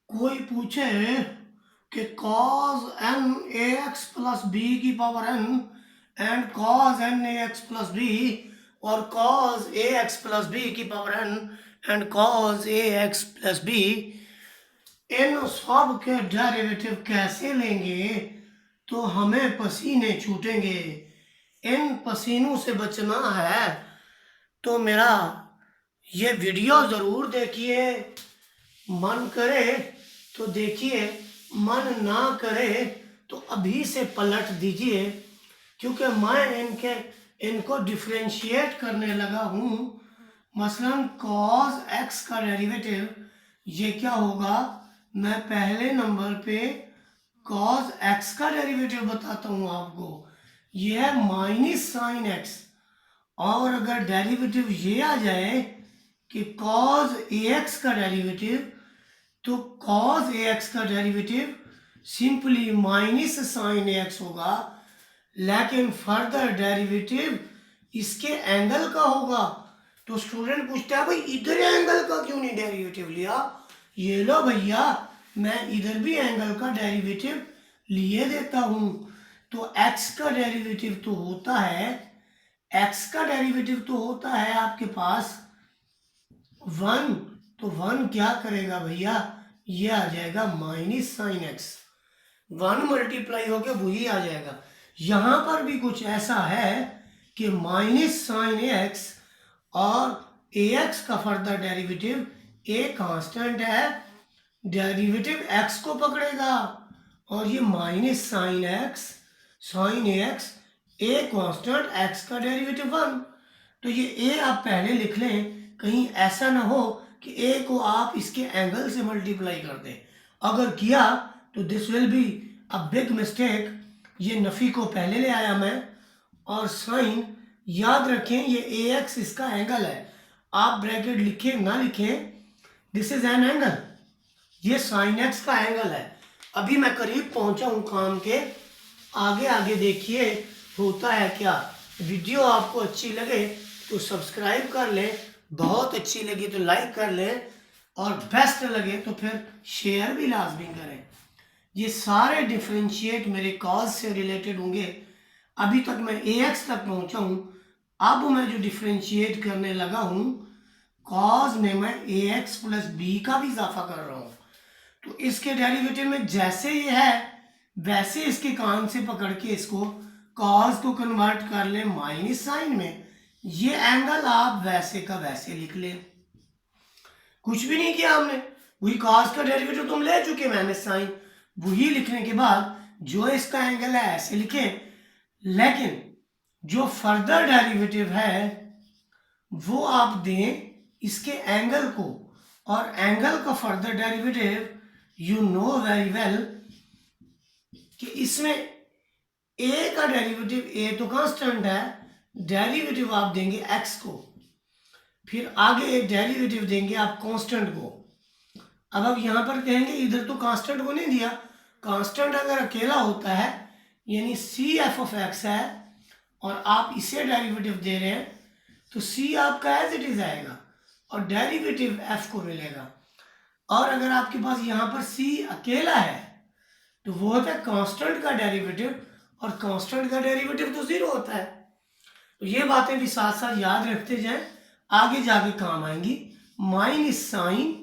कोई पूछे कि cos n ax plus b की power n and cos n ax plus b और cos ax प्लस b की power n and cos ax plus b, इन सब के डेरिवेटिव कैसे लेंगे तो हमें पसीने छूटेंगे। इन पसीनों से बचना है तो मेरा ये वीडियो ज़रूर देखिए। मन करे तो देखिए, मन ना करे तो अभी से पलट दीजिए, क्योंकि मैं इनको डिफ्रेंशिएट करने लगा हूँ। मसलन cos x का डेरिवेटिव ये क्या होगा, मैं पहले नंबर पे cos x का डेरिवेटिव बताता हूँ आपको, ये है माइनस साइन x। और अगर डेरिवेटिव ये आ जाए कि cos ax का डेरिवेटिव, तो cos ax का derivative simply minus sine x होगा, लेकिन फर्दर डेरिवेटिव इसके एंगल का होगा। तो स्टूडेंट पूछता है भाई इधर एंगल का क्यों नहीं डेरिवेटिव लिया। ये लो भैया, मैं इधर भी एंगल का डेरिवेटिव लिए देता हूँ। तो x का डेरिवेटिव तो होता है, x का डेरिवेटिव तो होता है आपके पास 1। तो 1 क्या करेगा भैया, ये आ जाएगा माइनस साइन x। 1 मल्टीप्लाई होकर वही आ जाएगा। यहां पर भी कुछ ऐसा है कि माइनस साइन x और ax का फर्दर डेरिवेटिव a कांस्टेंट है, डेरिवेटिव x को पकड़ेगा, और ये minus sine x sine ax a constant x का डेरिवेटिव 1। तो ये a आप पहले लिख लें, कहीं ऐसा ना हो कि a को आप इसके एंगल से मल्टीप्लाई कर दें। अगर किया तो this will be a big mistake. ये नफ़ी को पहले ले आया मैं, और साइन याद रखें ये ax इसका एंगल है। आप ब्रैकेट लिखें ना लिखें, दिस इज एन एंगल, ये साइन x का एंगल है। अभी मैं करीब पहुंचा हूं काम के, आगे आगे देखिए होता है क्या। वीडियो आपको अच्छी लगे तो सब्सक्राइब कर लें, बहुत अच्छी लगी तो लाइक कर लें, और बेस्ट लगे तो फिर शेयर भी लाजमी करें। ये सारे डिफरेंशिएट मेरे कॉज से रिलेटेड होंगे। अभी तक मैं ax तक पहुंचा हूं, अब मैं जो डिफरेंशिएट करने लगा हूं कॉज में मैं ax प्लस b का भी इजाफा कर रहा हूं। तो इसके डेरिवेटिव में जैसे ये है वैसे इसके कान से पकड़ के इसको कॉज को कन्वर्ट कर ले माइनस साइन में। ये एंगल आप वैसे का वैसे लिख ले, कुछ भी नहीं किया हमने। वही कॉस का डेरिवेटिव तुम ले चुके माइनस साइन, वही लिखने के बाद जो इसका एंगल है ऐसे लिखे, लेकिन जो फर्दर डेरिवेटिव है वो आप दें इसके एंगल को, और एंगल का further derivative you know very well कि इसमें a का डेरिवेटिव, a तो कांस्टेंट है, डेरिवेटिव आप देंगे x को, फिर आगे एक डेरिवेटिव देंगे आप कांस्टेंट को। अब आप यहां पर कहेंगे इधर तो कांस्टेंट को नहीं दिया, कांस्टेंट अगर अकेला होता है यानी सी एफ ऑफ एक्स है और आप इसे डेरिवेटिव दे रहे हैं, तो सी आपका एज इट इज आएगा और डेरिवेटिव एफ को मिलेगा। और अगर आपके पास यहां पर सी अकेला है तो वो होता है कांस्टेंट का डेरिवेटिव, और कांस्टेंट का डेरिवेटिव तो जीरो होता है। तो ये बातें भी साथ साथ याद रखते जाएं, आगे जाके काम आएंगी। Minus sine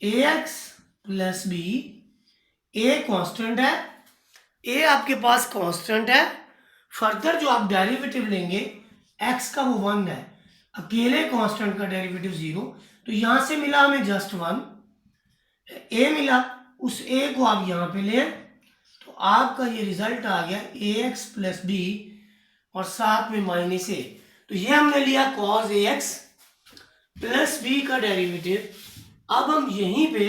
ax plus B, A constant है, ए आपके पास कांस्टेंट है, फर्दर जो आप डेरिवेटिव लेंगे x का वो 1 है, अकेले कांस्टेंट का डेरिवेटिव 0, तो यहां से मिला हमें जस्ट 1, a मिला, उस a को आप यहां पे लें तो आपका ये रिजल्ट आ गया ax प्लस बी और साथ में माइनस a। तो ये हमने लिया cos ax प्लस बी का डेरिवेटिव। अब हम यहीं पे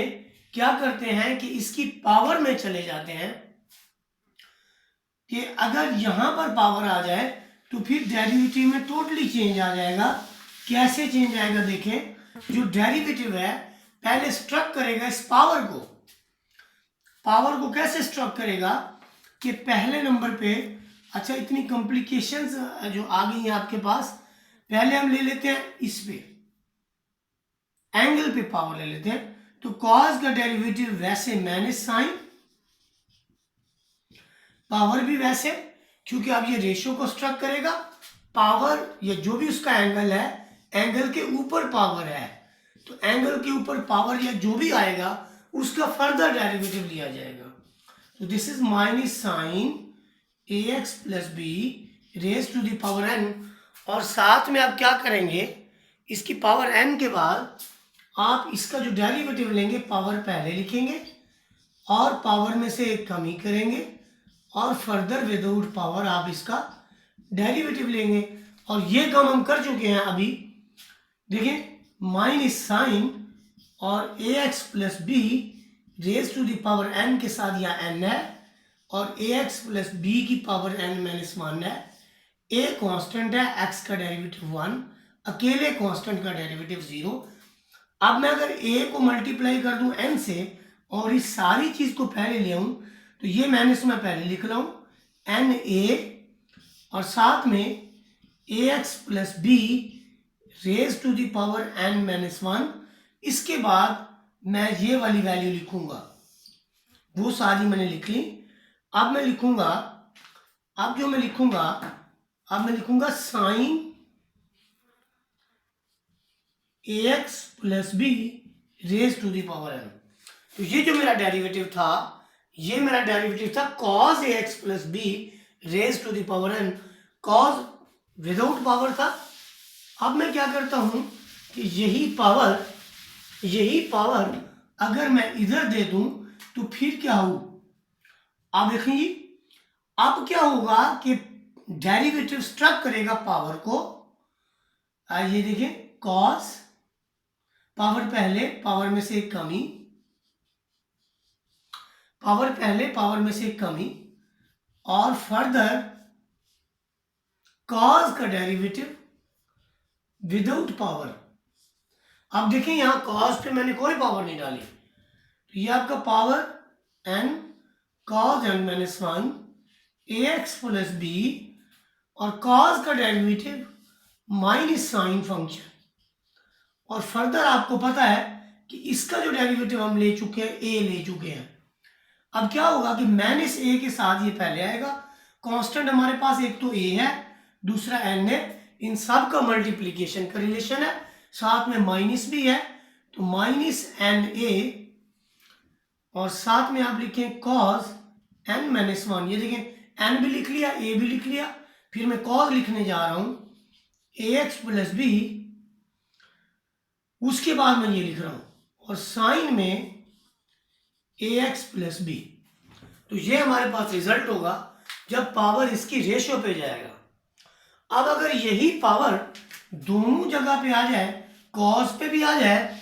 क्या करते हैं कि इसकी पावर में चले जाते हैं कि अगर यहां पर पावर आ जाए तो फिर डेरिवेटिव में टोटली चेंज आ जाएगा। कैसे चेंज आएगा देखें, जो डेरिवेटिव है पहले स्ट्रक करेगा इस पावर को। पावर को कैसे स्ट्रक करेगा कि पहले नंबर पे, अच्छा इतनी कॉम्प्लिकेशंस जो आ गई हैं आपके पास, पहले हम ले लेते हैं इस पे एंगल पे पावर ले लेते हैं। तो कॉज का डेरिवेटिव वैसे माइनस साइन, पावर भी वैसे, क्योंकि अब ये रेशियो को स्ट्रक करेगा, पावर या जो भी उसका एंगल है, एंगल के ऊपर पावर है, तो एंगल के ऊपर पावर या जो भी आएगा उसका फर्दर डेरिवेटिव लिया जाएगा। तो this is minus sine A x plus B raise to the power N, और साथ में आप क्या करेंगे, इसकी पावर एन के बाद आप इसका जो डेरिवेटिव लेंगे पावर पहले लिखेंगे और पावर में से एक कमी करेंगे और फर्दर विदाउट पावर आप इसका डेरिवेटिव लेंगे। और ये काम हम कर चुके हैं अभी। देखिए माइनस साइन और a x plus B raise to the power n के साथ यह एन है और ए एक्स प्लस बी की पावर एन माइनस वन है। ए कांस्टेंट है, एक्स का डेरिवेटिव 1, अकेले कांस्टेंट का डेरिवेटिव 0। अब मैं अगर ए को मल्टीप्लाई कर दूं एन से और इस सारी चीज को पहले ले आऊं, तो ये माइनस मैं पहले लिख रहा हूं एन ए और साथ में a x plus B raise to the power n minus 1। इसके बाद मैं ये वाली वैल्यू लिखूंगा, वो सारी मैंने लिख ली। अब मैं लिखूंगा, अब जो मैं लिखूंगा, अब मैं लिखूंगा sine A x plus B raise to the power N. तो ये जो मेरा डेरिवेटिव था, ये मेरा डेरिवेटिव था cos A x plus B raise to the power N. Cos without power था। अब मैं क्या करता हूं कि यही पावर अगर मैं इधर दे दूं तो फिर क्या हो, आप देखिए अब क्या होगा कि डेरिवेटिव स्ट्रक करेगा पावर को। ये देखिए कॉस, पावर पहले, पावर में से एक कमी, पावर पहले, पावर में से एक कमी, और फर्दर कॉस का डेरिवेटिव विदाउट पावर। अब देखिए यहां कॉस पे मैंने कोई पावर नहीं डाली, तो ये आपका power N cos N minus 1 A x plus B और कॉस का डेरिवेटिव माइनस साइन फंक्शन। और फर्दर आपको पता है कि इसका जो डेरिवेटिव हम ले चुके हैं, ए ले चुके हैं। अब क्या होगा कि माइनस ए के साथ ये पहले आएगा। कांस्टेंट हमारे पास एक तो ए है, दूसरा एन है, इन सब का मल्टीप्लीकेशन का रिलेशन है, साथ में माइनस भी है, तो माइनस एन ए और साथ में आप लिखें कॉस एन माइनस 1। ये देखें एन भी लिख लिया, ए भी लिख लिया, फिर मैं कॉस लिखने जा रहा हूं ए एक्स प्लस बी, उसके बाद मैं ये लिख रहा हूं और साइन में ए एक्स प्लस बी। तो ये हमारे पास रिजल्ट होगा जब पावर इसकी रेशियो पे जाएगा। अब अगर यही पावर दोनों जगह पे आ जाए, कॉस पे भी आ जाए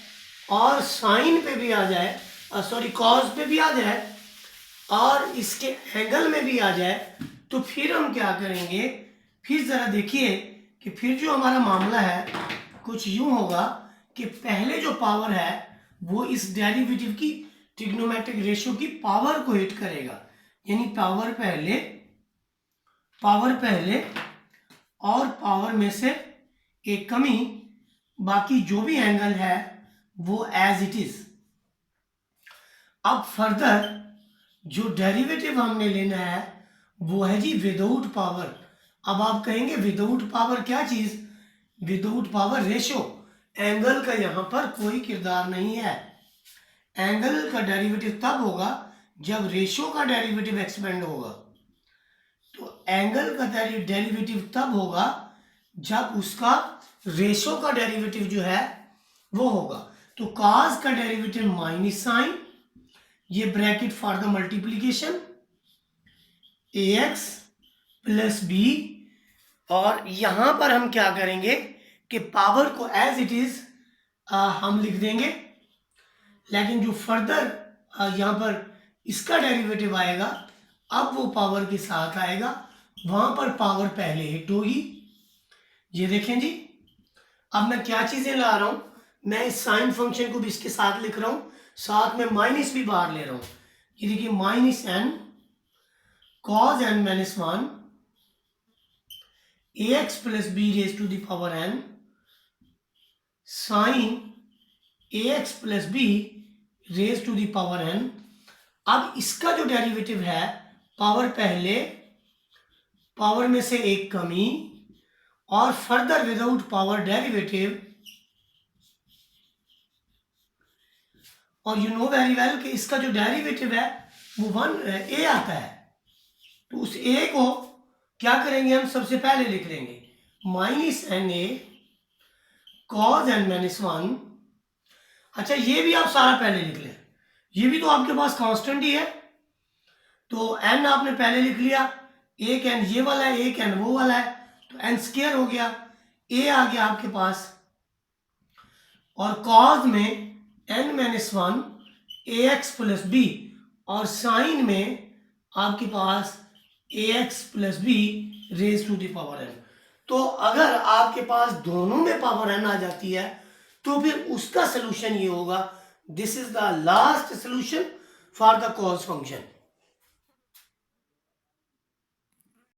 और साइन पे भी आ जाए, सॉरी कॉस पे भी आ जाए और इसके एंगल में भी आ जाए, तो फिर हम क्या करेंगे, फिर जरा देखिए कि फिर जो हमारा मामला है कुछ यूं होगा कि पहले जो पावर है वो इस डेरिवेटिव की ट्रिग्नोमेट्रिक रेशियो की पावर को हिट करेगा, यानी पावर पहले और पावर में से एक कमी, बाकी जो भी एंगल है वो एज इट इज। अब फर्दर जो डेरिवेटिव हमने लेना है वो है जी विदाउट पावर। अब आप कहेंगे विदाउट पावर क्या चीज, विदाउट पावर रेशियो। एंगल का यहां पर कोई किरदार नहीं है। एंगल का डेरिवेटिव तब होगा जब रेशियो का डेरिवेटिव एक्सपेंड होगा। तो एंगल का डेरिवेटिव तब होगा जब उसका रेशियो का डेरिवेटिव जो है वो होगा। तो कॉस का डेरिवेटिव माइनस साइन, ये bracket for the multiplication A x plus B, और यहां पर हम क्या करेंगे कि पावर को एज इट इज हम लिख देंगे, लेकिन जो फर्दर यहां पर इसका डेरिवेटिव आएगा अब वो पावर के साथ आएगा, वहां पर पावर पहले हिट होगी। ये देखें जी, अब मैं क्या चीजें ला रहा हूं, मैं इस साइन फंक्शन को भी इसके साथ लिख रहा हूं, साथ में माइनस भी बाहर ले रहा हूं। ये देखिए minus N cos N minus 1 A x plus B raise to the power N sine A x plus B raise to the power n। अब इसका जो डेरिवेटिव है, पावर पहले, पावर में से एक कमी, और फर्दर विदाउट पावर डेरिवेटिव, और यू नो वेरी वेल कि इसका जो डेरिवेटिव है वो 1 a आता है। तो उस a को क्या करेंगे हम, सबसे पहले लिख लेंगे -na cos n-1। अच्छा, ये भी आप सारा पहले लिख लें, ये भी तो आपके पास कांस्टेंट ही है, तो n आपने पहले लिख लिया, एक n ये वाला है, एक n वो वाला है, तो n स्क्वायर हो गया, a आ गया आपके पास, और cos में n-1 ax प्लस b, और साइन में आपके पास ax plus b raise to the power n। तो अगर आपके पास दोनों में पावर n आ जाती है तो फिर उसका सोल्यूशन ये होगा, this is the last solution for the cos function.